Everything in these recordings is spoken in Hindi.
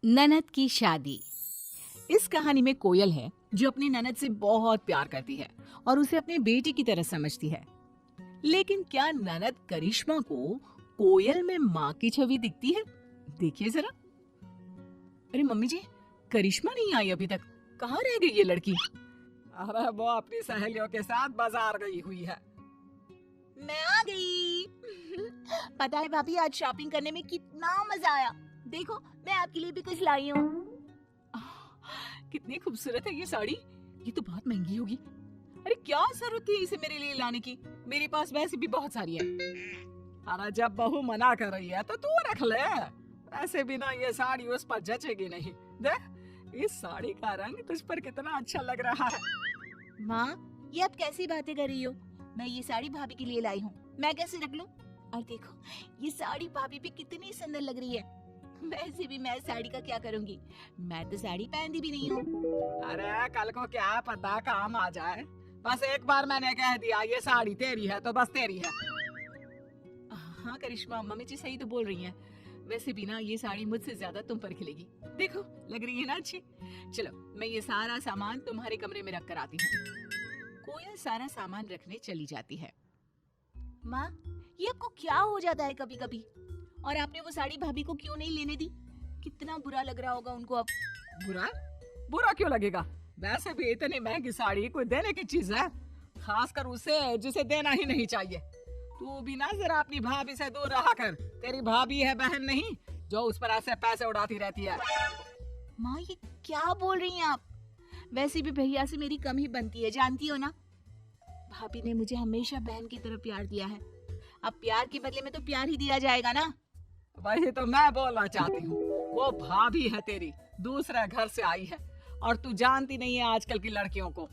ननद की शादी। इस कहानी में कोयल है जो अपनी ननद से बहुत प्यार करती है और उसे अपने बेटी की तरह समझती है। लेकिन क्या ननद करिश्मा को कोयल में माँ की छवि दिखती है? देखिए जरा। अरे मम्मी जी, करिश्मा नहीं आई अभी तक, कहाँ रह गई ये लड़की? अरे वो अपनी सहेलियों के साथ बाजार गई हुई है। मैं आ गई। पता है भाभी, आज शॉपिंग करने में कितना मजा आया। देखो, मैं आपके लिए भी कुछ लाई हूँ। कितनी खूबसूरत है ये साड़ी। ये तो बहुत महंगी होगी। अरे क्या जरूरत थी इसे मेरे लिए लाने की? मेरे पास वैसे भी बहुत सारी है। अरे जब बहू मना कर रही है तो तू रख ले। वैसे भी ना ये साड़ी उस पर जचेगी नहीं। देख, इस साड़ी का रंग तुझ पर कितना अच्छा लग रहा है। माँ, ये आप कैसी बातें कर रही हो? मैं ये साड़ी भाभी के लिए लाई हूँ, मैं कैसे रख लूँ? और देखो, ये साड़ी भाभी पे कितनी सुंदर लग रही है। वैसे भी मैं साड़ी का क्या करूँगी, मैं तो साड़ी पहनती भी नहीं हूँ। अरे कल को क्या पता काम आ जाए। बस एक बार मैंने कह दिया ये साड़ी तेरी है तो बस तेरी है। हाँ करिश्मा, मम्मी जी सही तो बोल रही हैं। वैसे भी ना ये साड़ी मुझसे ज्यादा तुम पर खिलेगी। देखो, लग रही है ना अच्छी। चलो, मैं ये सारा सामान तुम्हारे कमरे में रख कर आती हूँ। कोयल सारा सामान रखने चली जाती है। माँ, ये आपको क्या हो जाता है कभी कभी? और आपने वो साड़ी भाभी को क्यों नहीं लेने दी? कितना बुरा लग रहा होगा उनको अब। बुरा? बुरा क्यों लगेगा? वैसे भी इतनी महंगी साड़ी कोई देने की चीज है, खासकर उसे जिसे देना ही नहीं चाहिए। तू भी ना जरा अपनी भाभी से दूर रहा कर। तेरी भाभी है, बहन नहीं, जो उस पर ऐसे पैसे उड़ाती रहती है। माँ, ये क्या बोल रही हैं आप? वैसे भी भैया से मेरी कम ही बनती है, जानती हो ना। भाभी ने मुझे हमेशा बहन की तरह प्यार दिया है। अब प्यार के बदले में तो प्यार ही दिया जाएगा ना। वही तो मैं बोलना चाहती हूँ। वो भाभी है तेरी, दूसरे घर से आई है, और तू जानती नहीं है आजकल की लड़कियों को।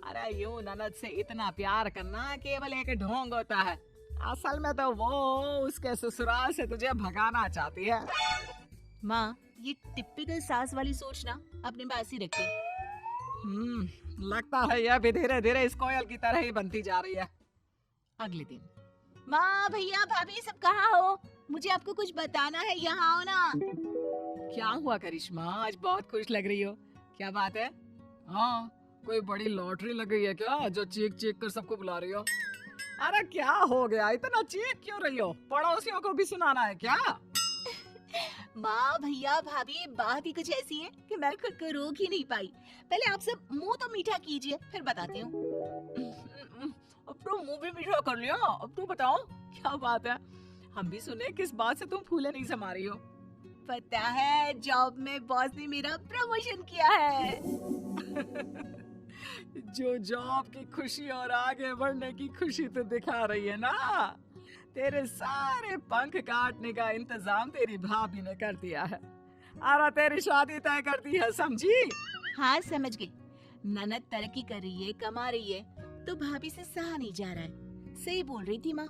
अरे यूं ननद से इतना प्यार करना केवल एक ढोंग होता है। असल में तो वो उसके ससुराल से तुझे भगाना चाहती है। माँ, ये टिपिकल सास वाली सोच ना अपने पास ही रखे। लगता है यह भी धीरे धीरे इस कोयल की तरह ही बनती जा रही है। अगले दिन। माँ, भैया, भाभी सब कहाँ हो? मुझे आपको कुछ बताना है, यहाँ आओ ना। क्या हुआ करिश्मा, आज बहुत खुश लग रही हो, क्या बात है? हाँ, कोई बड़ी लॉटरी लग गई है क्या जो चीख चीख कर सबको बुला रही हो? अरे क्या हो गया, इतना चीख क्यों रही हो? पड़ोसियों को भी सुनाना है क्या? माँ, भैया, भाभी, बात ही कुछ ऐसी है कि मैं खुद को रोक ही नहीं पाई। पहले आप सब मुंह तो मीठा कीजिए, फिर बताती हूँ। अब तो मुंह भी मीठा कर लिया। अब तो बताओ क्या बात है, हम भी सुने किस बात से तुम फूले नहीं समा रही हो। पता है, जॉब में बॉस ने मेरा प्रमोशन किया है। जो जॉब की खुशी और आगे बढ़ने की खुशी तो दिखा रही है ना, तेरे सारे पंख काटने का इंतजाम तेरी भाभी ने कर दिया है। अरे तेरी शादी तय कर दी है, समझी? हाँ, समझ गई। ननद तरक्की कर रही है, कमा रही है, तो भाभी से सहा नहीं जा रहा है। सही बोल रही थी माँ।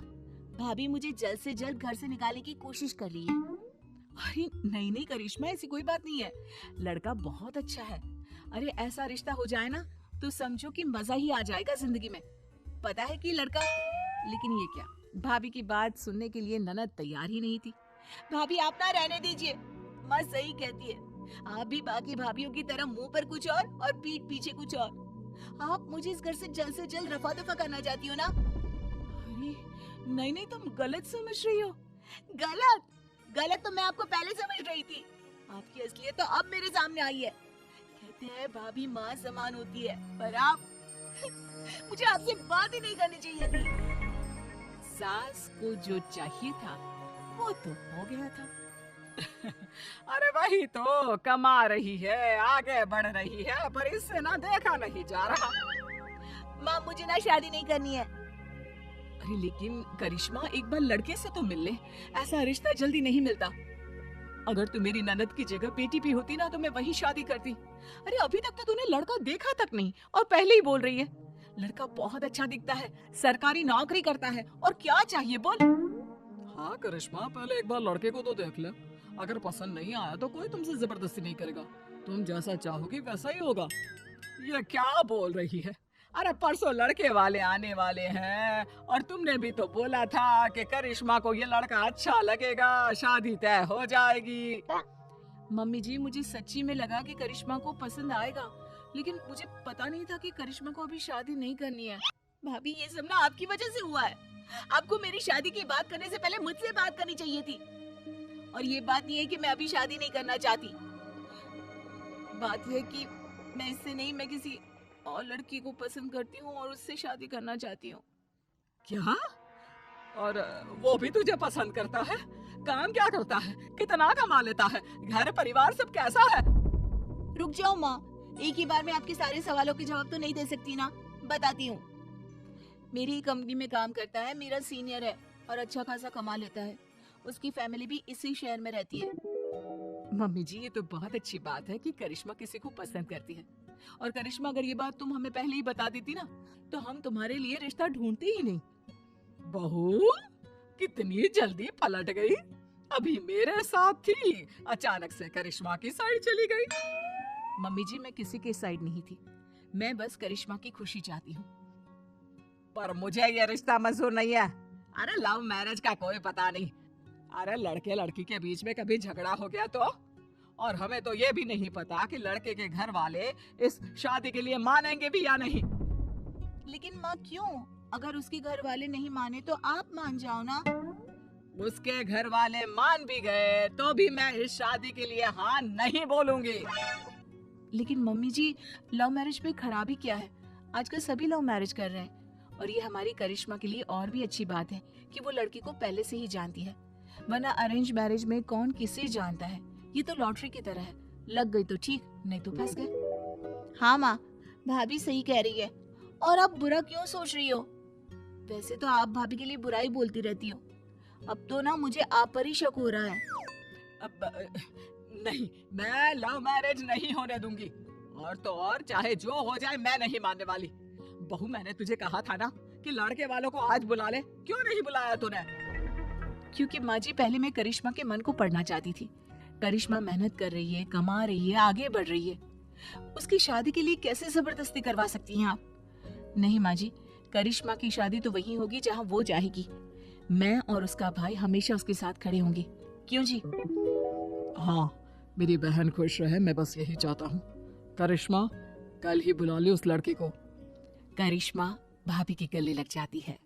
भाभी मुझे जल्द से जल्द घर से निकालने की कोशिश कर रही है। अरे नहीं नहीं करिश्मा, ऐसी कोई बात नहीं है। लड़का बहुत अच्छा है। अरे ऐसा रिश्ता हो जाए ना तो समझो कि मजा ही आ जाएगा जिंदगी में। पता है कि लड़का, लेकिन ये क्या, भाभी की बात सुनने के लिए ननद तैयार ही नहीं थी। भाभी, आप ना रहने दीजिए। माँ सही कहती है, आप भी बाकी भाभीयों की तरह मुंह पर कुछ और पीठ पीछे कुछ और। आप मुझे इस घर से जल्द रफा दफा करना चाहती हो ना? अरे नहीं नहीं, तुम गलत समझ रही हो। गलत? गलत तो मैं आपको पहले समझ रही थी। आपकी असलियत तो अब मेरे सामने आई है। कहते हैं भाभी माँ समान होती है, पर आप मुझे आपसे बात ही नहीं करनी चाहिए थी। सास को जो चाहिए था वो तो हो गया था। अरे वही तो, कमा रही है, आगे बढ़ रही है, पर इससे ना देखा नहीं जा रहा। माँ, मुझे ना शादी नहीं करनी है। अरे लेकिन करिश्मा, एक बार लड़के से तो मिल ले, ऐसा रिश्ता जल्दी नहीं मिलता। अगर तू मेरी ननद की जगह बेटी भी होती ना तो मैं वही शादी करती। अरे अभी तक तो तूने लड़का देखा तक नहीं और पहले ही बोल रही है। लड़का बहुत अच्छा दिखता है, सरकारी नौकरी करता है, और क्या चाहिए बोल? हाँ करिश्मा, पहले एक बार लड़के को तो देख ले। अगर पसंद नहीं आया तो कोई तुमसे जबरदस्ती नहीं करेगा। तुम जैसा चाहोगी वैसा ही होगा। ये क्या बोल रही है? अरे परसों लड़के वाले आने वाले हैं, और तुमने भी तो बोला था कि करिश्मा को ये लड़का अच्छा लगेगा, शादी तय हो जाएगी। मम्मी जी, मुझे सच्ची में लगा कि करिश्मा को पसंद आएगा, लेकिन मुझे पता नहीं था कि करिश्मा को अभी शादी नहीं करनी है। भाभी ये सब ना आपकी वजह से हुआ है। आपको मेरी शादी की बात करने से पहले मुझसे बात करनी चाहिए थी। और ये बात नहीं है कि मैं अभी शादी नहीं करना चाहती। बात यह है कि मैं इससे नहीं, मैं किसी और लड़की को पसंद करती हूँ और उससे शादी करना चाहती हूँ। क्या? और वो भी तुझे पसंद करता है? काम क्या करता है? कितना कमा लेता है? घर परिवार सब कैसा है? रुक जाओ माँ, एक ही बार में आपके सारे सवालों के जवाब तो नहीं दे सकती ना। बताती हूँ। मेरी ही कंपनी में काम करता है, मेरा सीनियर है और अच्छा खासा कमा लेता है। उसकी फैमिली भी इसी शहर में रहती है। मम्मी जी, ये तो बहुत अच्छी बात है कि करिश्मा किसी को पसंद करती है। और करिश्मा, अगर ये बात तुम हमें पहले ही बता देती ना, तो हम तुम्हारे लिए रिश्ता ढूंढते ही नहीं। बहू कितनी जल्दी पलट गई। अभी मेरे साथ थी, अचानक से करिश्मा की साइड चली गई। मम्मी जी, मैं किसी के साइड नहीं थी, मैं बस करिश्मा की खुशी चाहती हूँ। पर मुझे ये रिश्ता मंजूर नहीं है। अरे लव मैरिज का कोई पता नहीं। अरे लड़के लड़की के बीच में कभी झगड़ा हो गया तो? और हमें तो ये भी नहीं पता कि लड़के के घर वाले इस शादी के लिए मानेंगे भी या नहीं। लेकिन माँ क्यों? अगर उसके घर वाले नहीं माने तो आप मान जाओ ना। उसके घर वाले मान भी गए तो भी मैं इस शादी के लिए हाँ नहीं बोलूंगी। लेकिन मम्मी जी, लव मैरिज में खराबी क्या है? आजकल सभी लव मैरिज कर रहे हैं। और ये हमारी करिश्मा के लिए और भी अच्छी बात है कि वो लड़की को पहले से ही जानती है, वरना अरेंज मैरिज में कौन किसे जानता है। ये तो लॉटरी की तरह है, लग गई तो ठीक, नहीं तो फंस गए। हाँ माँ, भाभी सही कह रही है। और आप बुरा क्यों सोच रही हो? वैसे तो आप भाभी के लिए बुराई बोलती रहती हो। अब तो ना मुझे आप पर ही शक हो रहा है। अब नहीं, मैं लव मैरिज नहीं होने दूंगी। और तो और चाहे जो हो जाए मैं नहीं मानने वाली। बहू, मैंने तुझे कहा था ना कि लड़के वालों को आज बुला ले। क्यों नहीं बुलाया तूने? क्योंकि माँ जी, पहले मैं करिश्मा के मन को पढ़ना चाहती थी। करिश्मा मेहनत कर रही है, कमा रही है, आगे बढ़ रही है। उसकी शादी के लिए कैसे जबरदस्ती करवा सकती हैं आप? नहीं माँ जी, करिश्मा की शादी तो वहीं होगी जहाँ वो चाहेगी। मैं और उसका भाई हमेशा उसके साथ खड़े होंगे। क्यों जी? हाँ, मेरी बहन खुश रहे, मैं बस यही चाहता हूँ। करिश्मा, कल ही बुला ले उस लड़के को। करिश्मा भाभी के गले लग जाती है।